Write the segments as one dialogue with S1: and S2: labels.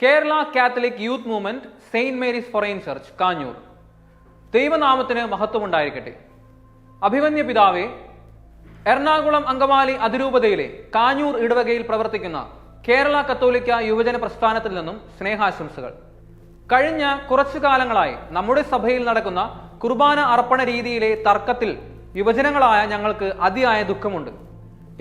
S1: Kerala Catholic youth movement Saint Mary's forane church Kanjoor. ദൈവനാമത്തിന് മഹത്വമുണ്ടായിരിക്കട്ടെ. അഭിമന്യ പിതാവേ, എറണാകുളം അങ്കമാലി അതിരൂപതയിലെ കാഞ്ഞൂർ ഇടവകയിൽ പ്രവർത്തിക്കുന്ന കേരള കത്തോലിക്ക യുവജന പ്രസ്ഥാനത്തിൽ നിന്നും സ്നേഹാശംസകൾ. കഴിഞ്ഞ കുറച്ചു കാലങ്ങളായി നമ്മുടെ സഭയിൽ നടക്കുന്ന കുർബാന അർപ്പണ രീതിയിലെ തർക്കത്തിൽ യുവജനങ്ങളായ ഞങ്ങൾക്ക് അതിയായ ദുഃഖമുണ്ട്.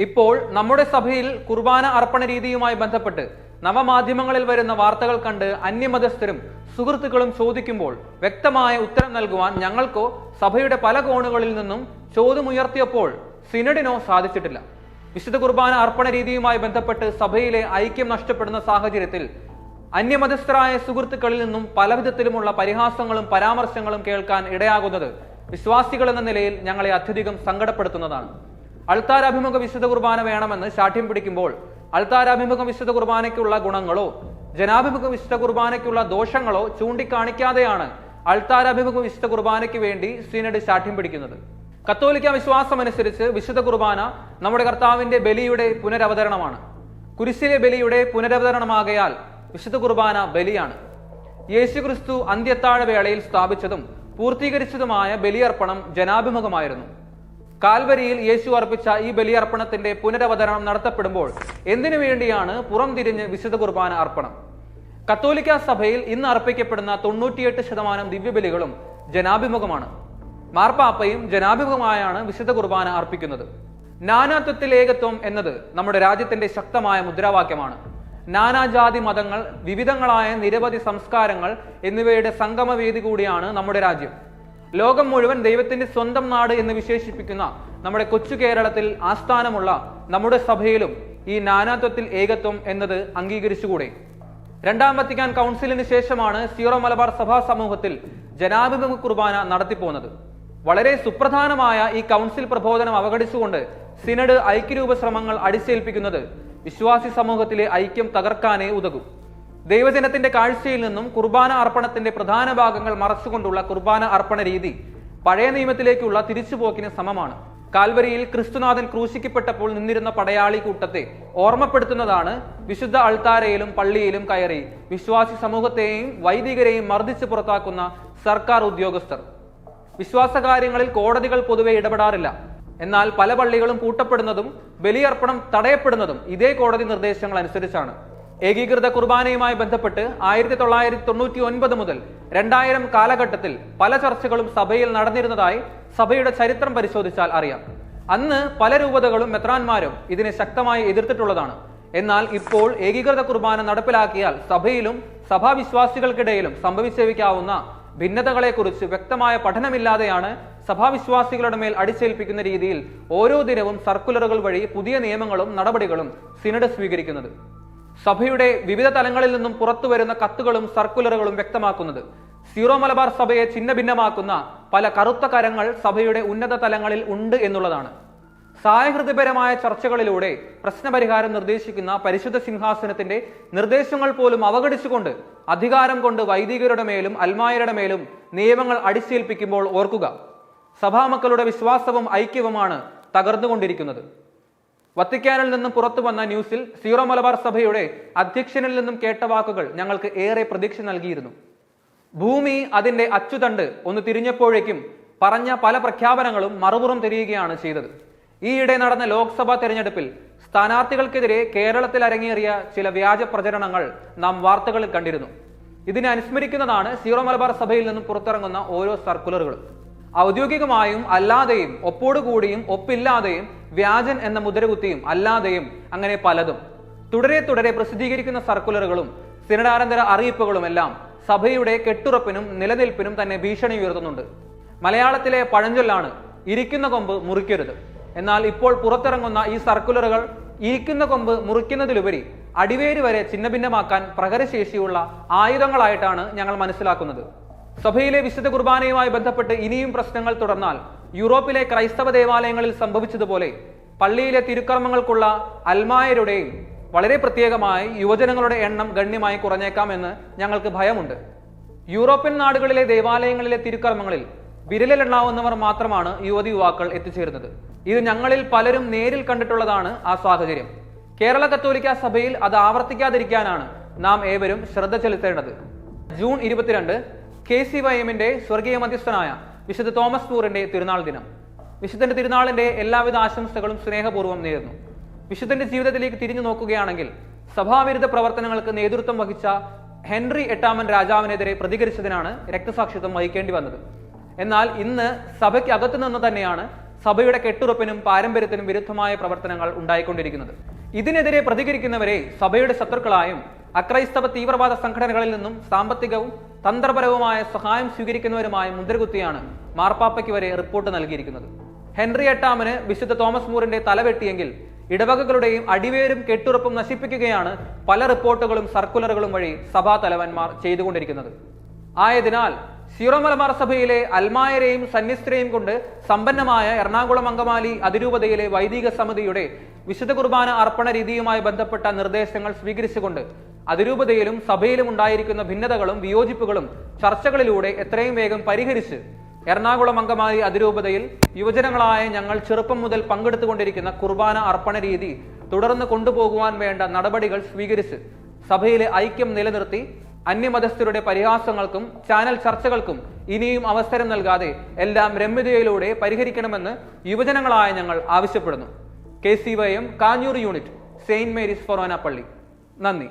S1: ഇപ്പോൾ നമ്മുടെ സഭയിൽ കുർബാന അർപ്പണ രീതിയുമായി ബന്ധപ്പെട്ട് നവമാധ്യമങ്ങളിൽ വരുന്ന വാർത്തകൾ കണ്ട് അന്യമതസ്ഥരും സുഹൃത്തുക്കളും ചോദിക്കുമ്പോൾ വ്യക്തമായ ഉത്തരം നൽകുവാൻ ഞങ്ങൾക്കോ സഭയുടെ പല കോണുകളിൽ നിന്നും ചോദ്യമുയർത്തിയപ്പോൾ സിനഡിനോ സാധിച്ചിട്ടില്ല. വിശുദ്ധ കുർബാന അർപ്പണ രീതിയുമായി ബന്ധപ്പെട്ട് സഭയിലെ ഐക്യം നഷ്ടപ്പെടുന്ന സാഹചര്യത്തിൽ അന്യമതസ്ഥരായ സുഹൃത്തുക്കളിൽ നിന്നും പലവിധത്തിലുമുള്ള പരിഹാസങ്ങളും പരാമർശങ്ങളും കേൾക്കാൻ ഇടയാകുന്നത് വിശ്വാസികൾ എന്ന നിലയിൽ ഞങ്ങളെ അത്യധികം സങ്കടപ്പെടുത്തുന്നതാണ്. അൾത്താരാഭിമുഖ വിശുദ്ധ കുർബാന വേണമെന്ന് ശാഠ്യം പിടിക്കുമ്പോൾ അൾത്താരാഭിമുഖ വിശുദ്ധ കുർബാനയ്ക്കുള്ള ഗുണങ്ങളോ ജനാഭിമുഖ വിശുദ്ധ കുർബാനയ്ക്കുള്ള ദോഷങ്ങളോ ചൂണ്ടിക്കാണിക്കാതെയാണ് അൾത്താരാഭിമുഖ വിശുദ്ധ കുർബാനയ്ക്ക് വേണ്ടി സിനഡ് ശാഠ്യം പിടിക്കുന്നത്. കത്തോലിക്ക വിശ്വാസമനുസരിച്ച് വിശുദ്ധ കുർബാന നമ്മുടെ കർത്താവിന്റെ ബലിയുടെ പുനരവതരണമാണ്. കുരിശിലെ ബലിയുടെ പുനരവതരണമാകയാൽ വിശുദ്ധ കുർബാന ബലിയാണ്. യേശുക്രിസ്തു അന്ത്യത്താഴ വേളയിൽ സ്ഥാപിച്ചതും പൂർത്തീകരിച്ചതുമായ ബലിയർപ്പണം ജനാഭിമുഖമായിരുന്നു. കാൽവരിയിൽ യേശു അർപ്പിച്ച ഈ ബലിയർപ്പണത്തിന്റെ പുനരവതരണം നടത്തപ്പെടുമ്പോൾ എന്തിനു വേണ്ടിയാണ് പുറം തിരിഞ്ഞ് വിശുദ്ധ കുർബാന അർപ്പണം? കത്തോലിക്ക സഭയിൽ ഇന്ന് അർപ്പിക്കപ്പെടുന്ന 98% ദിവ്യബലികളും ജനാഭിമുഖമാണ്. മാർപ്പാപ്പയും ജനാഭിമുഖമായാണ് വിശുദ്ധ കുർബാന അർപ്പിക്കുന്നത്. നാനാത്വത്തിൽ ഏകത്വം എന്നത് നമ്മുടെ രാജ്യത്തിന്റെ ശക്തമായ മുദ്രാവാക്യമാണ്. നാനാജാതി മതങ്ങൾ, വിവിധങ്ങളായ നിരവധി സംസ്കാരങ്ങൾ എന്നിവയുടെ സംഗമവേദി കൂടിയാണ് നമ്മുടെ രാജ്യം. ലോകം മുഴുവൻ ദൈവത്തിന്റെ സ്വന്തം നാട് എന്ന് വിശേഷിപ്പിക്കുന്ന നമ്മുടെ കൊച്ചു കേരളത്തിൽ ആസ്ഥാനമുള്ള നമ്മുടെ സഭയിലും ഈ നാനാത്വത്തിൽ ഏകത്വം എന്നത് അംഗീകരിച്ചുകൂടെ? രണ്ടാം വത്തിക്കാൻ കൗൺസിലിന് ശേഷമാണ് സീറോ മലബാർ സഭാ സമൂഹത്തിൽ ജനാഭിമുഖ കുർബാന നടത്തിപ്പോകുന്നത്. വളരെ സുപ്രധാനമായ ഈ കൗൺസിൽ പ്രബോധനം അവഗണിച്ചുകൊണ്ട് സിനഡ് ഐക്യരൂപ ശ്രമങ്ങൾ അടിച്ചേൽപ്പിക്കുന്നത് വിശ്വാസി സമൂഹത്തിലെ ഐക്യം തകർക്കാനേ ഉതകൂ. ദൈവജനത്തിന്റെ കാഴ്ചയിൽ നിന്നും കുർബാന അർപ്പണത്തിന്റെ പ്രധാന ഭാഗങ്ങൾ മറച്ചുകൊണ്ടുള്ള കുർബാന അർപ്പണ രീതി പഴയ നിയമത്തിലേക്കുള്ള തിരിച്ചുപോക്കിന് സമമാണ്. കാൽവരിയിൽ ക്രിസ്തുനാഥൻ ക്രൂശിക്കപ്പെട്ടപ്പോൾ നിന്നിരുന്ന പടയാളി കൂട്ടത്തെ ഓർമ്മപ്പെടുത്തുന്നതാണ് വിശുദ്ധ അൾത്താരയിലും പള്ളിയിലും കയറി വിശ്വാസി സമൂഹത്തെയും വൈദികരെയും മർദ്ദിച്ച് പുറത്താക്കുന്ന സർക്കാർ ഉദ്യോഗസ്ഥർ. വിശ്വാസകാര്യങ്ങളിൽ കോടതികൾ പൊതുവെ ഇടപെടാറില്ല. എന്നാൽ പല പള്ളികളും പൂട്ടപ്പെടുന്നതും ബലിയർപ്പണം തടയപ്പെടുന്നതും ഇതേ കോടതി നിർദ്ദേശങ്ങൾ അനുസരിച്ചാണ്. ഏകീകൃത കുർബാനയുമായി ബന്ധപ്പെട്ട് 1999 മുതൽ 2000 കാലഘട്ടത്തിൽ പല ചർച്ചകളും സഭയിൽ നടന്നിരുന്നതായി സഭയുടെ ചരിത്രം പരിശോധിച്ചാൽ അറിയാം. അന്ന് പല രൂപതകളും മെത്രാന്മാരും ഇതിനെ ശക്തമായി എതിർത്തിട്ടുള്ളതാണ്. എന്നാൽ ഇപ്പോൾ ഏകീകൃത കുർബാന നടപ്പിലാക്കിയാൽ സഭയിലും സഭാവിശ്വാസികൾക്കിടയിലും സംഭവിച്ചേക്കാവുന്ന ഭിന്നതകളെക്കുറിച്ച് വ്യക്തമായ പഠനമില്ലാതെയാണ് സഭാവിശ്വാസികളുടെ മേൽ അടിച്ചേൽപ്പിക്കുന്ന രീതിയിൽ ഓരോ ദിനവും സർക്കുലറുകൾ വഴി പുതിയ നിയമങ്ങളും നടപടികളും സിനഡ് സ്വീകരിക്കുന്നത്. സഭയുടെ വിവിധ തലങ്ങളിൽ നിന്നും പുറത്തു വരുന്ന കത്തുകളും സർക്കുലറുകളും വ്യക്തമാക്കുന്നത് സീറോ മലബാർ സഭയെ ഛിന്ന ഭിന്നമാക്കുന്ന പല കറുത്ത കരങ്ങൾ സഭയുടെ ഉന്നത തലങ്ങളിൽ ഉണ്ട് എന്നുള്ളതാണ്. സഹായഹൃദയപരമായ ചർച്ചകളിലൂടെ പ്രശ്നപരിഹാരം നിർദ്ദേശിക്കുന്ന പരിശുദ്ധ സിംഹാസനത്തിന്റെ നിർദ്ദേശങ്ങൾ പോലും അവഗണിച്ചുകൊണ്ട് അധികാരം കൊണ്ട് വൈദികരുടെ മേലും അൽമായരുടെ മേലും നിയമങ്ങൾ അടിച്ചേൽപ്പിക്കുമ്പോൾ ഓർക്കുക, സഭാമക്കളുടെ വിശ്വാസവും ഐക്യവുമാണ് തകർന്നുകൊണ്ടിരിക്കുന്നത്. വത്തിക്കാനിൽ നിന്നും പുറത്തു വന്ന ന്യൂസിൽ സീറോ മലബാർ സഭയുടെ അധ്യക്ഷനിൽ നിന്നും കേട്ട വാക്കുകൾ ഞങ്ങൾക്ക് ഏറെ പ്രതീക്ഷ നൽകിയിരുന്നു. ഭൂമി അതിന്റെ അച്ചുതണ്ട് ഒന്ന് തിരിഞ്ഞപ്പോഴേക്കും പറഞ്ഞ പല പ്രഖ്യാപനങ്ങളും മറുപുറം തിരിയുകയാണ് ചെയ്തത്. ഈയിടെ നടന്ന ലോക്സഭാ തെരഞ്ഞെടുപ്പിൽ സ്ഥാനാർത്ഥികൾക്കെതിരെ കേരളത്തിൽ അരങ്ങേറിയ ചില വ്യാജ പ്രചരണങ്ങൾ നാം വാർത്തകളിൽ കണ്ടിരുന്നു. ഇതിനെ അനുസ്മരിക്കുന്നതാണ് സീറോ മലബാർ സഭയിൽ നിന്നും പുറത്തിറങ്ങുന്ന ഓരോ സർക്കുലറുകളും. ഔദ്യോഗികമായും അല്ലാതെയും ഒപ്പോടുകൂടിയും ഒപ്പില്ലാതെയും വ്യാജൻ എന്ന മുദ്രകുത്തിയും അല്ലാതെയും അങ്ങനെ പലതും തുടരെ പ്രസിദ്ധീകരിക്കുന്ന സർക്കുലറുകളും സിനഡാനന്തര അറിയിപ്പുകളും എല്ലാം സഭയുടെ കെട്ടുറപ്പിനും നിലനിൽപ്പിനും തന്നെ ഭീഷണി ഉയർത്തുന്നുണ്ട്. മലയാളത്തിലെ പഴഞ്ചൊല്ലാണ് ഇരിക്കുന്ന കൊമ്പ് മുറിക്കരുത്. എന്നാൽ ഇപ്പോൾ പുറത്തിറങ്ങുന്ന ഈ സർക്കുലറുകൾ ഇരിക്കുന്ന കൊമ്പ് മുറിക്കുന്നതിലുപരി അടിവേര് വരെ ഛിന്നഭിന്നമാക്കാൻ പ്രഹരശേഷിയുള്ള ആയുധങ്ങളായിട്ടാണ് ഞങ്ങൾ മനസ്സിലാക്കുന്നത്. സഭയിലെ വിശുദ്ധ കുർബാനയുമായി ബന്ധപ്പെട്ട് ഇനിയും പ്രശ്നങ്ങൾ തുടർന്നാൽ യൂറോപ്പിലെ ക്രൈസ്തവ ദേവാലയങ്ങളിൽ സംഭവിച്ചതുപോലെ പള്ളിയിലെ തിരുക്കർമ്മങ്ങൾക്കുള്ള അൽമായരുടെയും വളരെ പ്രത്യേകമായി യുവജനങ്ങളുടെ എണ്ണം ഗണ്യമായി കുറഞ്ഞേക്കാമെന്ന് ഞങ്ങൾക്ക് ഭയമുണ്ട്. യൂറോപ്യൻ നാടുകളിലെ ദേവാലയങ്ങളിലെ തിരുക്കർമ്മങ്ങളിൽ വിരലിലെണ്ണാവുന്നവർ മാത്രമാണ് യുവതി യുവാക്കൾ എത്തിച്ചേരുന്നത്. ഇത് ഞങ്ങളിൽ പലരും നേരിൽ കണ്ടിട്ടുള്ളതാണ് ആ സാഹചര്യം. കേരള കത്തോലിക്ക സഭയിൽ അത് ആവർത്തിക്കാതിരിക്കാനാണ് നാം ഏവരും ശ്രദ്ധ ചെലുത്തേണ്ടത്. ജൂൺ 22 KCYM-ന്റെ സ്വർഗീയ മധ്യസ്ഥനായ വിശുദ്ധ തോമസ് മൂറിന്റെ തിരുനാൾ ദിനം. വിശുദ്ധന്റെ തിരുനാളിന്റെ എല്ലാവിധ ആശംസകളും സ്നേഹപൂർവ്വം നേരുന്നു. വിശുദ്ധന്റെ ജീവിതത്തിലേക്ക് തിരിഞ്ഞു നോക്കുകയാണെങ്കിൽ സഭാവിരുദ്ധ പ്രവർത്തനങ്ങൾക്ക് നേതൃത്വം വഹിച്ച ഹെൻറി 8 രാജാവിനെതിരെ പ്രതികരിച്ചതിനാണ് രക്തസാക്ഷിത്വം വഹിക്കേണ്ടി വന്നത്. എന്നാൽ ഇന്ന് സഭയ്ക്ക് അകത്തു നിന്ന് തന്നെയാണ് സഭയുടെ കെട്ടുറപ്പിനും പാരമ്പര്യത്തിനും വിരുദ്ധമായ പ്രവർത്തനങ്ങൾ ഉണ്ടായിക്കൊണ്ടിരിക്കുന്നത്. ഇതിനെതിരെ പ്രതികരിക്കുന്നവരെ സഭയുടെ ശത്രുക്കളായും അക്രൈസ്തവ തീവ്രവാദ സംഘടനകളിൽ നിന്നും സാമ്പത്തികവും തന്ത്രപരവുമായ സഹായം സ്വീകരിക്കുന്നവരുമായ മുദ്രകുത്തിയാണ് മാർപ്പാപ്പയ്ക്ക് വരെ റിപ്പോർട്ട് നൽകിയിരിക്കുന്നത്. ഹെൻറി 8 വിശുദ്ധ തോമസ് മൂറിന്റെ തലവെട്ടിയെങ്കിൽ ഇടവകകളുടെയും അടിവേരും കെട്ടുറപ്പും നശിപ്പിക്കുകയാണ് പല റിപ്പോർട്ടുകളും സർക്കുലറുകളും വഴി സഭാ തലവന്മാർ ചെയ്തുകൊണ്ടിരിക്കുന്നത്. ആയതിനാൽ സീറോ മലബാർ സഭയിലെ അൽമായരെയും സന്യസ്തരെയും കൊണ്ട് സമ്പന്നമായ എറണാകുളം അങ്കമാലി അതിരൂപതയിലെ വൈദിക സമിതിയുടെ വിശുദ്ധ കുർബാന അർപ്പണ രീതിയുമായി ബന്ധപ്പെട്ട നിർദ്ദേശങ്ങൾ സ്വീകരിച്ചുകൊണ്ട് അതിരൂപതയിലും സഭയിലും ഉണ്ടായിരിക്കുന്ന ഭിന്നതകളും വിയോജിപ്പുകളും ചർച്ചകളിലൂടെ എത്രയും വേഗം പരിഹരിച്ച് എറണാകുളം അങ്കമാലി അതിരൂപതയിൽ യുവജനങ്ങളായ ഞങ്ങൾ ചെറുപ്പം മുതൽ പങ്കെടുത്തുകൊണ്ടിരിക്കുന്ന കുർബാന അർപ്പണ രീതി തുടർന്ന് കൊണ്ടുപോകുവാൻ വേണ്ട നടപടികൾ സ്വീകരിച്ച് സഭയിലെ ഐക്യം നിലനിർത്തി അന്യമതസ്ഥരുടെ പരിഹാസങ്ങൾക്കും ചാനൽ ചർച്ചകൾക്കും ഇനിയും അവസരം നൽകാതെ എല്ലാം രമ്യതയിലൂടെ പരിഹരിക്കണമെന്ന് യുവജനങ്ങളായ ഞങ്ങൾ ആവശ്യപ്പെടുന്നു. KCYM Kanjoor unit, saint Mary's forane പള്ളി. നന്ദി.